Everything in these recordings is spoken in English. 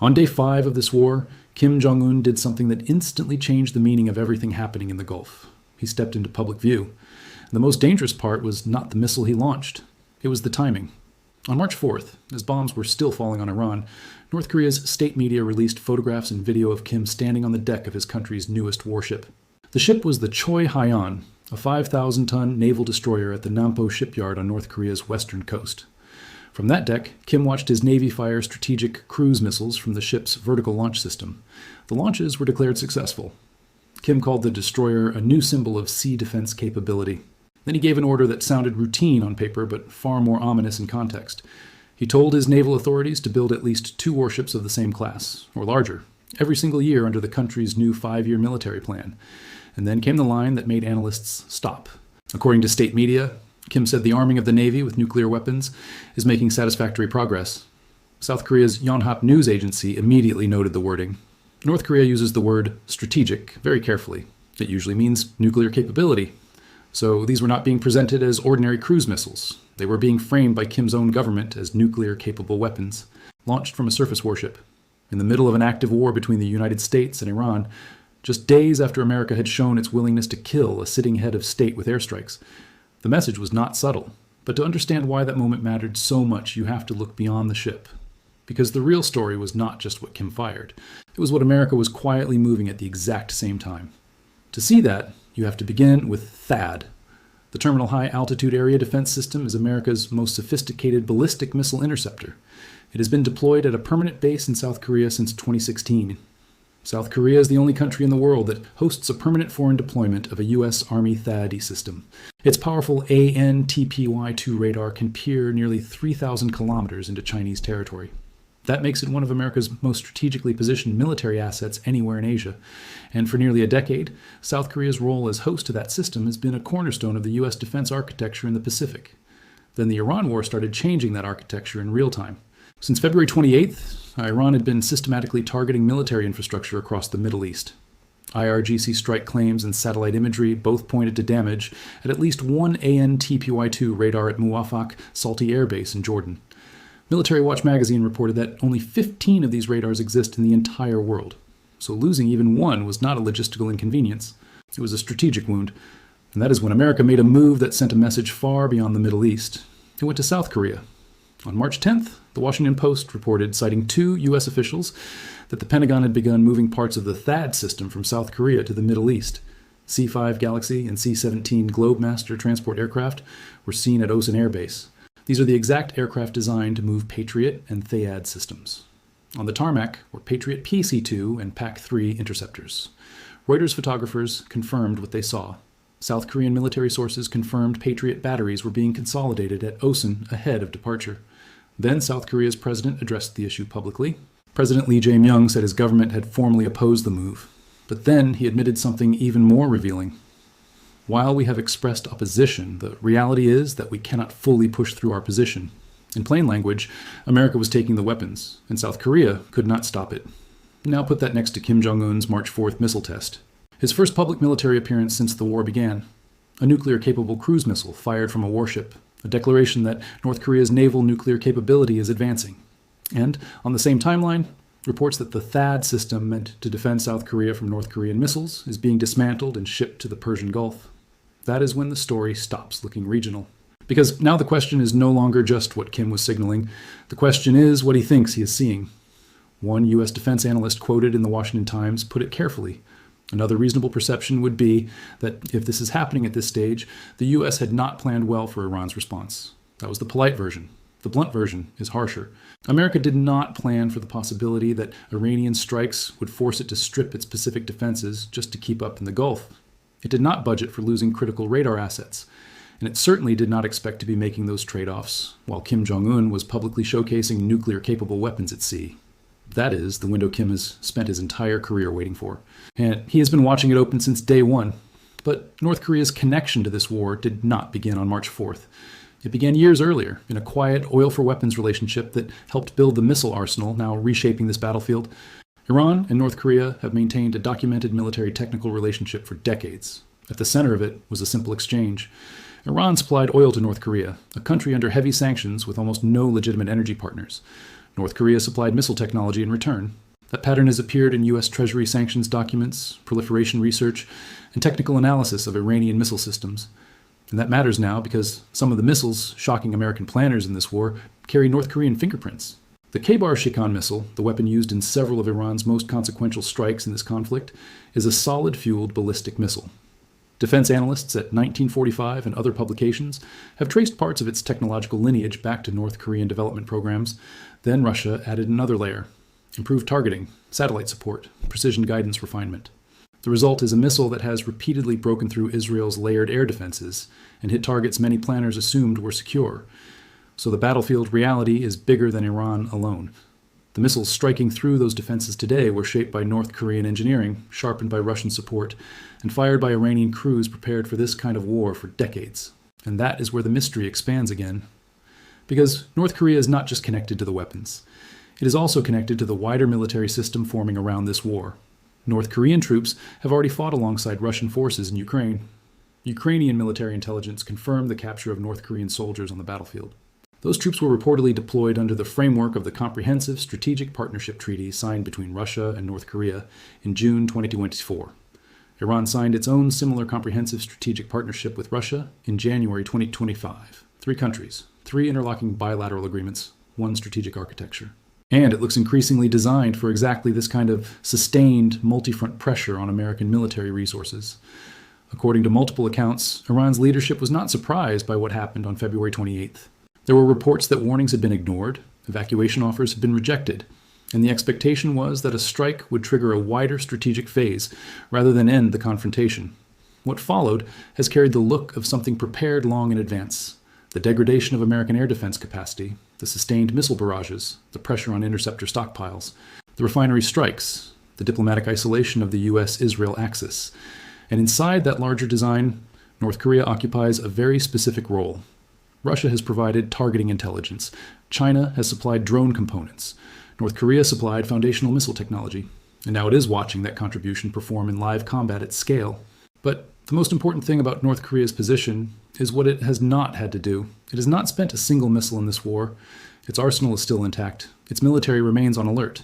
On day 5 of this war, Kim Jong-un did something that instantly changed the meaning of everything happening in the Gulf. He stepped into public view. The most dangerous part was not the missile he launched. It was the timing. On March 4th, as bombs were still falling on Iran, North Korea's state media released photographs and video of Kim standing on the deck of his country's newest warship. The ship was the Choi Haiyan, a 5,000-ton naval destroyer at the Nampo shipyard on North Korea's western coast. From that deck, Kim watched his Navy fire strategic cruise missiles from the ship's vertical launch system. The launches were declared successful. Kim called the destroyer a new symbol of sea defense capability. Then he gave an order that sounded routine on paper, but far more ominous in context. He told his naval authorities to build at least 2 warships of the same class, or larger, every single year under the country's new 5-year military plan. And then came the line that made analysts stop. According to state media, Kim said the arming of the Navy with nuclear weapons is making satisfactory progress. South Korea's Yonhap news agency immediately noted the wording. North Korea uses the word strategic very carefully. It usually means nuclear capability. So these were not being presented as ordinary cruise missiles. They were being framed by Kim's own government as nuclear-capable weapons, launched from a surface warship. In the middle of an active war between the United States and Iran, just days after America had shown its willingness to kill a sitting head of state with airstrikes, the message was not subtle. But to understand why that moment mattered so much, you have to look beyond the ship. Because the real story was not just what Kim fired. It was what America was quietly moving at the exact same time. To see that, you have to begin with THAAD. The Terminal High Altitude Area Defense System is America's most sophisticated ballistic missile interceptor. It has been deployed at a permanent base in South Korea since 2016. South Korea is the only country in the world that hosts a permanent foreign deployment of a U.S. Army THAAD system. Its powerful ANTPY-2 radar can peer nearly 3,000 kilometers into Chinese territory. That makes it one of America's most strategically positioned military assets anywhere in Asia. And for nearly a decade, South Korea's role as host to that system has been a cornerstone of the U.S. defense architecture in the Pacific. Then the Iran war started changing that architecture in real time. Since February 28th, Iran had been systematically targeting military infrastructure across the Middle East. IRGC strike claims and satellite imagery both pointed to damage at least one ANTPY-2 radar at Muwafaq Salti Air Base in Jordan. Military Watch magazine reported that only 15 of these radars exist in the entire world. So losing even one was not a logistical inconvenience. It was a strategic wound. And that is when America made a move that sent a message far beyond the Middle East. It went to South Korea. On March 10th, the Washington Post reported, citing 2 U.S. officials, that the Pentagon had begun moving parts of the THAAD system from South Korea to the Middle East. C-5 Galaxy and C-17 Globemaster transport aircraft were seen at Osan Air Base. These are the exact aircraft designed to move Patriot and THAAD systems. On the tarmac were Patriot PC-2 and PAC-3 interceptors. Reuters photographers confirmed what they saw. South Korean military sources confirmed Patriot batteries were being consolidated at Osan ahead of departure. Then South Korea's president addressed the issue publicly. President Lee Jae-myung said his government had formally opposed the move. But then he admitted something even more revealing. While we have expressed opposition, the reality is that we cannot fully push through our position. In plain language, America was taking the weapons, and South Korea could not stop it. Now put that next to Kim Jong-un's March 4th missile test. His first public military appearance since the war began. A nuclear-capable cruise missile fired from a warship. A declaration that North Korea's naval nuclear capability is advancing. And, on the same timeline, reports that the THAAD system meant to defend South Korea from North Korean missiles is being dismantled and shipped to the Persian Gulf. That is when the story stops looking regional. Because now the question is no longer just what Kim was signaling. The question is what he thinks he is seeing. One U.S. defense analyst quoted in the Washington Times put it carefully. Another reasonable perception would be that if this is happening at this stage, the U.S. had not planned well for Iran's response. That was the polite version. The blunt version is harsher. America did not plan for the possibility that Iranian strikes would force it to strip its Pacific defenses just to keep up in the Gulf. It did not budget for losing critical radar assets, and it certainly did not expect to be making those trade-offs while Kim Jong-un was publicly showcasing nuclear-capable weapons at sea. That is the window Kim has spent his entire career waiting for, and he has been watching it open since day one. But North Korea's connection to this war did not begin on March 4th. It began years earlier in a quiet oil-for-weapons relationship that helped build the missile arsenal now reshaping this battlefield. Iran and North Korea have maintained a documented military technical relationship for decades. At the center of it was a simple exchange. Iran supplied oil to North Korea, a country under heavy sanctions with almost no legitimate energy partners. North Korea supplied missile technology in return. That pattern has appeared in U.S. Treasury sanctions documents, proliferation research, and technical analysis of Iranian missile systems. And that matters now because some of the missiles shocking American planners in this war carry North Korean fingerprints. The K-Bar-Shikan missile, the weapon used in several of Iran's most consequential strikes in this conflict, is a solid-fueled ballistic missile. Defense analysts at 1945 and other publications have traced parts of its technological lineage back to North Korean development programs. Then Russia added another layer: improved targeting, satellite support, precision guidance refinement. The result is a missile that has repeatedly broken through Israel's layered air defenses and hit targets many planners assumed were secure. So the battlefield reality is bigger than Iran alone. The missiles striking through those defenses today were shaped by North Korean engineering, sharpened by Russian support, and fired by Iranian crews prepared for this kind of war for decades. And that is where the mystery expands again. Because North Korea is not just connected to the weapons. It is also connected to the wider military system forming around this war. North Korean troops have already fought alongside Russian forces in Ukraine. Ukrainian military intelligence confirmed the capture of North Korean soldiers on the battlefield. Those troops were reportedly deployed under the framework of the Comprehensive Strategic Partnership Treaty signed between Russia and North Korea in June 2024. Iran signed its own similar comprehensive strategic partnership with Russia in January 2025. 3 countries, 3 interlocking bilateral agreements, 1 strategic architecture. And it looks increasingly designed for exactly this kind of sustained multi-front pressure on American military resources. According to multiple accounts, Iran's leadership was not surprised by what happened on February 28th. There were reports that warnings had been ignored, evacuation offers had been rejected, and the expectation was that a strike would trigger a wider strategic phase rather than end the confrontation. What followed has carried the look of something prepared long in advance: the degradation of American air defense capacity, the sustained missile barrages, the pressure on interceptor stockpiles, the refinery strikes, the diplomatic isolation of the U.S.-Israel axis. And inside that larger design, North Korea occupies a very specific role. Russia has provided targeting intelligence. China has supplied drone components. North Korea supplied foundational missile technology. And now it is watching that contribution perform in live combat at scale. But the most important thing about North Korea's position is what it has not had to do. It has not spent a single missile in this war. Its arsenal is still intact. Its military remains on alert.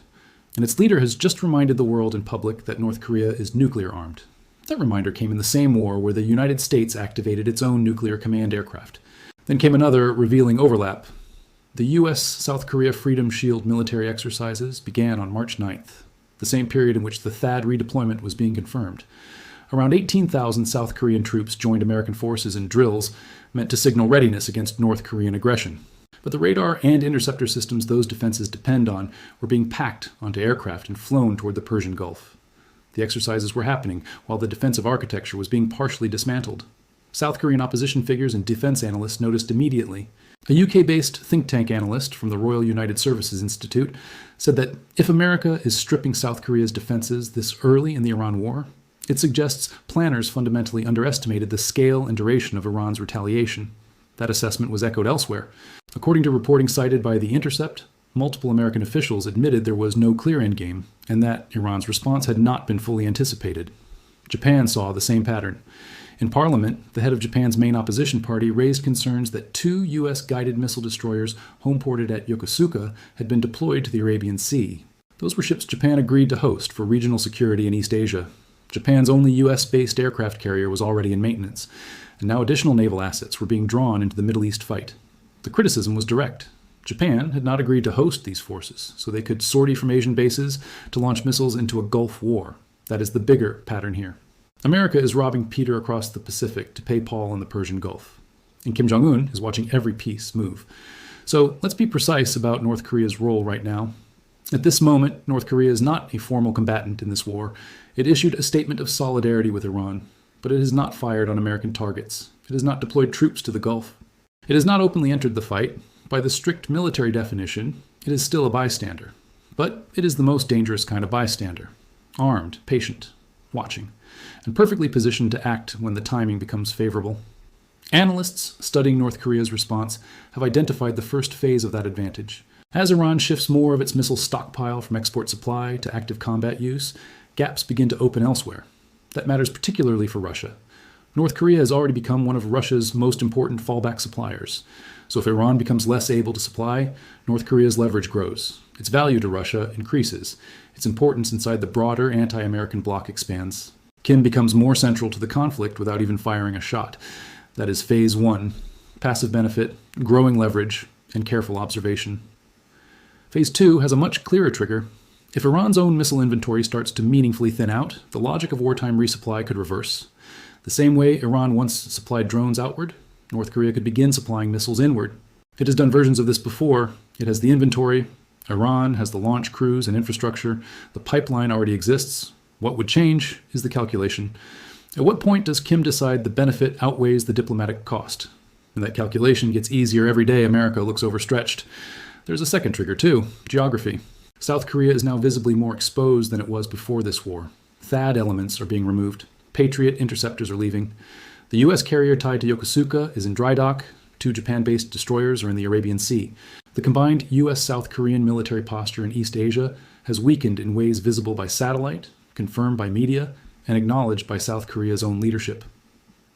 And its leader has just reminded the world in public that North Korea is nuclear armed. That reminder came in the same war where the United States activated its own nuclear command aircraft. Then came another revealing overlap. The U.S.-South Korea Freedom Shield military exercises began on March 9th, the same period in which the THAAD redeployment was being confirmed. Around 18,000 South Korean troops joined American forces in drills meant to signal readiness against North Korean aggression. But the radar and interceptor systems those defenses depend on were being packed onto aircraft and flown toward the Persian Gulf. The exercises were happening while the defensive architecture was being partially dismantled. South Korean opposition figures and defense analysts noticed immediately. A UK-based think tank analyst from the Royal United Services Institute said that if America is stripping South Korea's defenses this early in the Iran war, it suggests planners fundamentally underestimated the scale and duration of Iran's retaliation. That assessment was echoed elsewhere. According to reporting cited by The Intercept, multiple American officials admitted there was no clear endgame, and that Iran's response had not been fully anticipated. Japan saw the same pattern. In Parliament, the head of Japan's main opposition party raised concerns that 2 U.S. guided missile destroyers homeported at Yokosuka had been deployed to the Arabian Sea. Those were ships Japan agreed to host for regional security in East Asia. Japan's only U.S.-based aircraft carrier was already in maintenance, and now additional naval assets were being drawn into the Middle East fight. The criticism was direct. Japan had not agreed to host these forces, so they could sortie from Asian bases to launch missiles into a Gulf war. That is the bigger pattern here. America is robbing Peter across the Pacific to pay Paul in the Persian Gulf. And Kim Jong-un is watching every piece move. So let's be precise about North Korea's role right now. At this moment, North Korea is not a formal combatant in this war. It issued a statement of solidarity with Iran, but it has not fired on American targets. It has not deployed troops to the Gulf. It has not openly entered the fight. By the strict military definition, it is still a bystander. But it is the most dangerous kind of bystander. Armed, patient, watching, and perfectly positioned to act when the timing becomes favorable. Analysts studying North Korea's response have identified the first phase of that advantage. As Iran shifts more of its missile stockpile from export supply to active combat use, gaps begin to open elsewhere. That matters particularly for Russia. North Korea has already become one of Russia's most important fallback suppliers. So if Iran becomes less able to supply, North Korea's leverage grows. Its value to Russia increases. Its importance inside the broader anti-American bloc expands. Kim becomes more central to the conflict without even firing a shot. That is phase one: passive benefit, growing leverage, and careful observation. Phase two has a much clearer trigger. If Iran's own missile inventory starts to meaningfully thin out, the logic of wartime resupply could reverse. The same way Iran once supplied drones outward, North Korea could begin supplying missiles inward. It has done versions of this before. It has the inventory. Iran has the launch crews and infrastructure. The pipeline already exists. What would change is the calculation. At what point does Kim decide the benefit outweighs the diplomatic cost? And that calculation gets easier every day America looks overstretched. There's a second trigger too: geography. South Korea is now visibly more exposed than it was before this war. THAAD elements are being removed. Patriot interceptors are leaving. The U.S. carrier tied to Yokosuka is in dry dock. 2 Japan-based destroyers are in the Arabian Sea. The combined U.S.-South Korean military posture in East Asia has weakened in ways visible by satellite, confirmed by media, and acknowledged by South Korea's own leadership.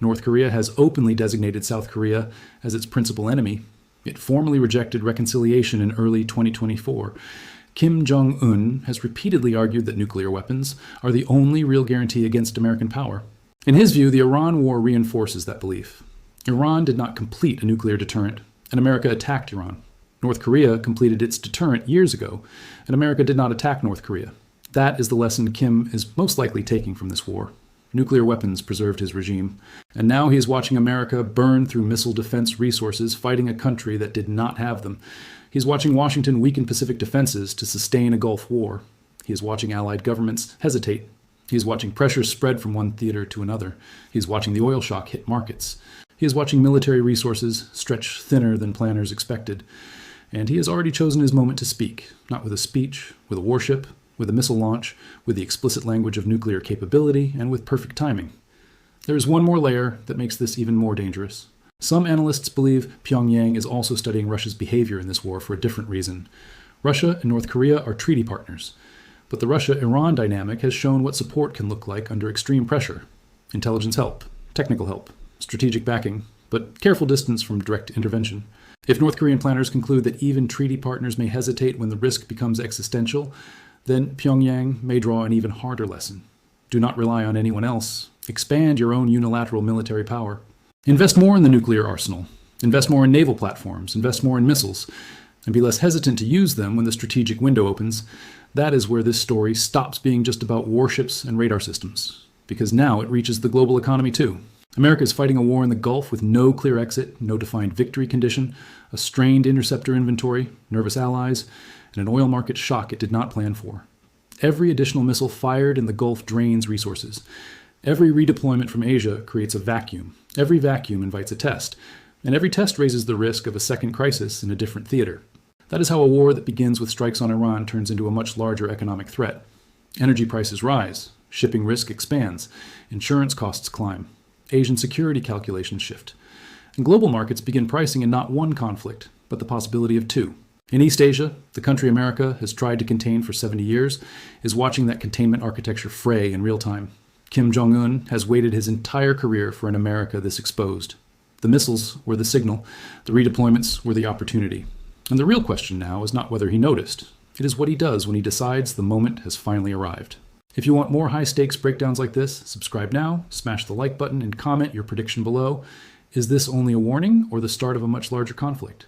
North Korea has openly designated South Korea as its principal enemy. It formally rejected reconciliation in early 2024. Kim Jong-un has repeatedly argued that nuclear weapons are the only real guarantee against American power. In his view, the Iran war reinforces that belief. Iran did not complete a nuclear deterrent, and America attacked Iran. North Korea completed its deterrent years ago, and America did not attack North Korea. That is the lesson Kim is most likely taking from this war. Nuclear weapons preserved his regime, and now he is watching America burn through missile defense resources fighting a country that did not have them. He is watching Washington weaken Pacific defenses to sustain a Gulf war. He is watching allied governments hesitate. He is watching pressure spread from one theater to another. He is watching the oil shock hit markets. He is watching military resources stretch thinner than planners expected. And he has already chosen his moment to speak, not with a speech, with a warship, with a missile launch, with the explicit language of nuclear capability, and with perfect timing. There is one more layer that makes this even more dangerous. Some analysts believe Pyongyang is also studying Russia's behavior in this war for a different reason. Russia and North Korea are treaty partners, but the Russia-Iran dynamic has shown what support can look like under extreme pressure. Intelligence help, technical help, strategic backing, but careful distance from direct intervention. If North Korean planners conclude that even treaty partners may hesitate when the risk becomes existential, then Pyongyang may draw an even harder lesson. Do not rely on anyone else. Expand your own unilateral military power. Invest more in the nuclear arsenal. Invest more in naval platforms. Invest more in missiles. And be less hesitant to use them when the strategic window opens. That is where this story stops being just about warships and radar systems, because now it reaches the global economy too. America is fighting a war in the Gulf with no clear exit, no defined victory condition, a strained interceptor inventory, nervous allies, and an oil market shock it did not plan for. Every additional missile fired in the Gulf drains resources. Every redeployment from Asia creates a vacuum. Every vacuum invites a test, and every test raises the risk of a second crisis in a different theater. That is how a war that begins with strikes on Iran turns into a much larger economic threat. Energy prices rise, shipping risk expands, insurance costs climb, Asian security calculations shift, and global markets begin pricing in not one conflict, but the possibility of two. In East Asia, the country America has tried to contain for 70 years is watching that containment architecture fray in real time. Kim Jong-un has waited his entire career for an America this exposed. The missiles were the signal, the redeployments were the opportunity. And the real question now is not whether he noticed. It is what he does when he decides the moment has finally arrived. If you want more high-stakes breakdowns like this, subscribe now, smash the like button, and comment your prediction below. Is this only a warning or the start of a much larger conflict?